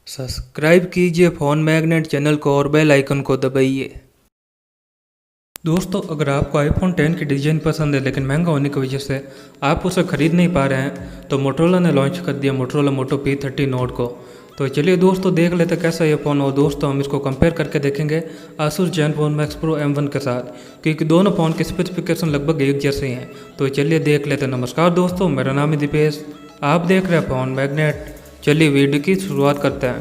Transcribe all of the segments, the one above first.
Subscribe कीजिए phone magnet channel को और बेल आइकन को दबाइए। दोस्तों, अगर आपको आईफोन 10 की डिज़ाइन पसंद है लेकिन महंगा होने की वजह से आप उसे ख़रीद नहीं पा रहे हैं तो मोटोरोला ने लॉन्च कर दिया मोटोरोला मोटो P30 नोट को। तो चलिए दोस्तों देख लेते कैसा ये फ़ोन हो। दोस्तों हम इसको कंपेयर करके देखेंगे Asus Zenfone Max Pro M1 के साथ, क्योंकि दोनों फ़ोन के स्पेसिफिकेशन लगभग एक जैसे ही हैं। तो चलिए देख लेते। नमस्कार दोस्तों, मेरा नाम है दीपेश, आप देख रहे हैं फ़ोन मैग्नेट। चलिए वीडियो की शुरुआत करते हैं।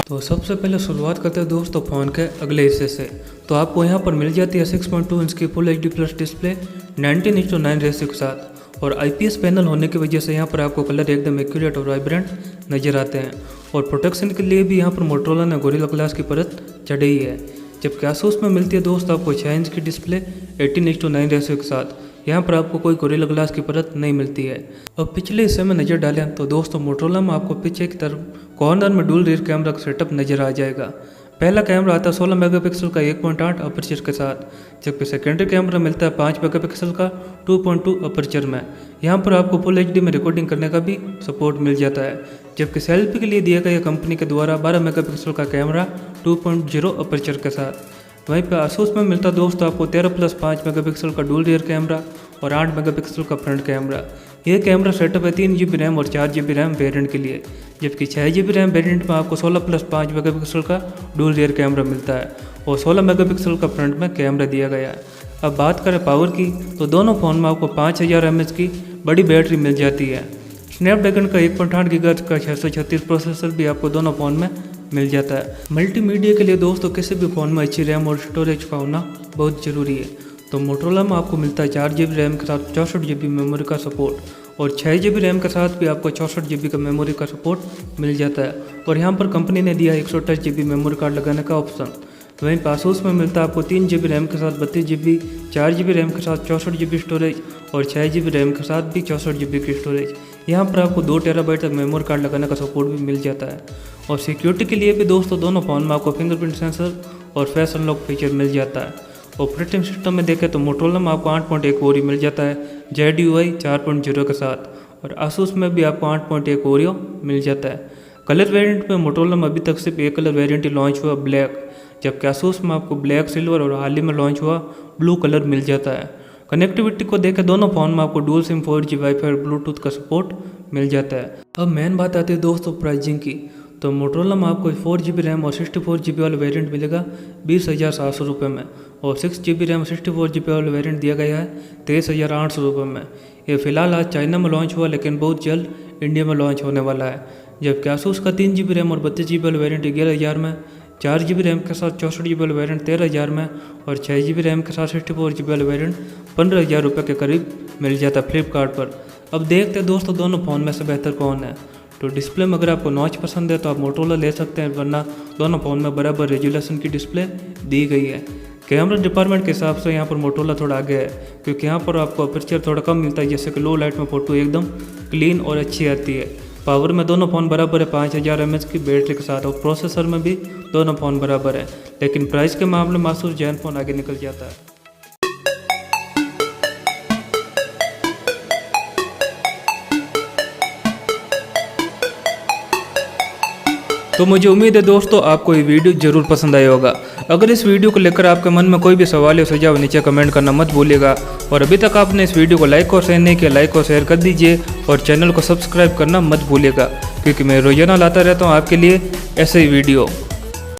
तो सबसे पहले शुरुआत करते हैं दोस्तों फ़ोन के अगले हिस्से से। तो आपको यहाँ पर मिल जाती है 6.2 इंच की full HD plus display 19:9 ratio के साथ, और IPS पैनल होने की वजह से यहाँ पर आपको कलर एकदम एक्यूरेट और वाइब्रेंट नज़र आते हैं। और प्रोटेक्शन के लिए भी यहाँ पर मोटोरोला ने गोरिल्ला ग्लास की परत चढ़ाई है, जबकि Asus में मिलती है दोस्तों आपको 6 इंच की डिस्प्ले 18:9 रेशियो के साथ। यहाँ पर आपको कोई गोरिल्ला ग्लास की परत नहीं मिलती है। अब पिछले हिस्से में नज़र डालें तो दोस्तों मोटोरोला में आपको पीछे की तरफ कॉर्नर में डुअल रियर कैमरा का सेटअप नज़र आ जाएगा। पहला कैमरा आता है 16 मेगापिक्सल का 1.8 अपर्चर के साथ, जबकि सेकेंडरी कैमरा मिलता है 5 मेगापिक्सल का 2.2 अपर्चर में। यहाँ पर आपको फुल HD में रिकॉर्डिंग करने का भी सपोर्ट मिल जाता है, जबकि सेल्फी के लिए दिया गया कंपनी के द्वारा 12 मेगापिक्सल का कैमरा 2.0 अपर्चर के साथ। वहीं पर Asus में मिलता दोस्तों आपको 13+5 मेगापिक्सल का डुअल रियर कैमरा और 8 मेगापिक्सल का फ्रंट कैमरा। यह कैमरा सेटअप है 3 GB रैम और 4 GB रैम वेरिएंट के लिए, जबकि 6 GB रैम वेरिएंट में आपको 16+5 मेगापिक्सल का डुअल रियर कैमरा मिलता है और 16 मेगापिक्सल का फ्रंट में कैमरा दिया गया है। अब बात करें पावर की तो दोनों फ़ोन में आपको 5000 mAh की बड़ी बैटरी मिल जाती है। स्नैपड्रैगन का 1.8 GHz का 636 प्रोसेसर भी आपको दोनों फ़ोन में मिल जाता है। मल्टीमीडिया के लिए दोस्तों किसी भी फ़ोन में अच्छी रैम और स्टोरेज का होना बहुत ज़रूरी है। तो मोटोरोला में आपको मिलता है 4 GB रैम के साथ 64 GB मेमोरी का सपोर्ट, और 6 GB रैम के साथ भी आपको 64 GB का मेमोरी का सपोर्ट मिल जाता है। और यहाँ पर कंपनी ने दिया 128 GB मेमोरी कार्ड लगाने का ऑप्शन। वहीं Asus में मिलता है आपको 3 GB रैम के साथ 32 GB, 4 GB रैम के साथ 64 GB स्टोरेज और 6 GB रैम के साथ भी 64 GB की स्टोरेज। यहाँ पर आपको 2 TB तक मेमोरी कार्ड लगाने का सपोर्ट भी मिल जाता है। और सिक्योरिटी के लिए भी दोस्तों दोनों फ़ोन में आपको फिंगरप्रिंट सेंसर और फेस अनलॉक फीचर मिल जाता है। ऑपरेटिंग सिस्टम में देखें तो मोटोरोला में आपको 8.1 ओरियो मिल जाता है ZUI 4.0 के साथ, और Asus में भी आपको 8.1 ओरियो मिल जाता है। कलर वेरिएंट में मोटोरोला में अभी तक सिर्फ एक कलर वेरिएंट ही लॉन्च हुआ ब्लैक, जबकि Asus में आपको ब्लैक, सिल्वर और हाल ही में लॉन्च हुआ ब्लू कलर मिल जाता है। कनेक्टिविटी को देखें दोनों फ़ोन में आपको डुअल सिम 4G वाईफाई और ब्लूटूथ का सपोर्ट मिल जाता है। अब मेन बात आती है दोस्तों प्राइसिंग की। तो मोटोरोला में आपको 4 GB रैम और 64 GB वाला वेरिएंट मिलेगा 20,700 रुपये में, और 6 GB रैम और 64 GB वाला वेरिएंट दिया गया है 23,800 रुपये में। ये फिलहाल आज चाइना में लॉन्च हुआ लेकिन बहुत जल्द इंडिया में लॉन्च होने वाला है। जबकि Asus का 3 GB रैम और 32 GB वाला वेरिएंट 11,000 में, 4 GB रैम के साथ 64 GB वाला वेरिएंट 13,000 में, और 6 GB रैम के साथ 64 GB वाला वेरिएंट 15,000 रुपये के करीब मिल जाता है फ्लिपकार्ट पर। अब देखते हैं दोस्तों दोनों फ़ोन में से बेहतर कौन है। तो डिस्प्ले में अगर आपको नॉच पसंद है तो आप मोटोरोला ले सकते हैं, वरना दोनों फ़ोन में बराबर रेजोल्यूशन की डिस्प्ले दी गई है। कैमरा डिपार्टमेंट के हिसाब से यहाँ पर मोटोरोला थोड़ा आगे है, क्योंकि यहाँ पर आपको अपर्चर थोड़ा कम मिलता है, जैसे कि लो लाइट में फ़ोटो एकदम क्लीन और अच्छी आती है। पावर में दोनों फ़ोन बराबर है 5000 mAh की बैटरी के साथ, और प्रोसेसर में भी दोनों फ़ोन बराबर है। लेकिन प्राइस के मामले में Asus Zenfone आगे निकल जाता है। तो मुझे उम्मीद है दोस्तों आपको ये वीडियो ज़रूर पसंद आया होगा। अगर इस वीडियो को लेकर आपके मन में कोई भी सवाल या सुझाव नीचे कमेंट करना मत भूलिएगा, और अभी तक आपने इस वीडियो को लाइक और शेयर नहीं किया, लाइक और शेयर कर दीजिए, और चैनल को सब्सक्राइब करना मत भूलिएगा, क्योंकि मैं रोजाना लाता रहता हूँ आपके लिए ऐसे ही वीडियो।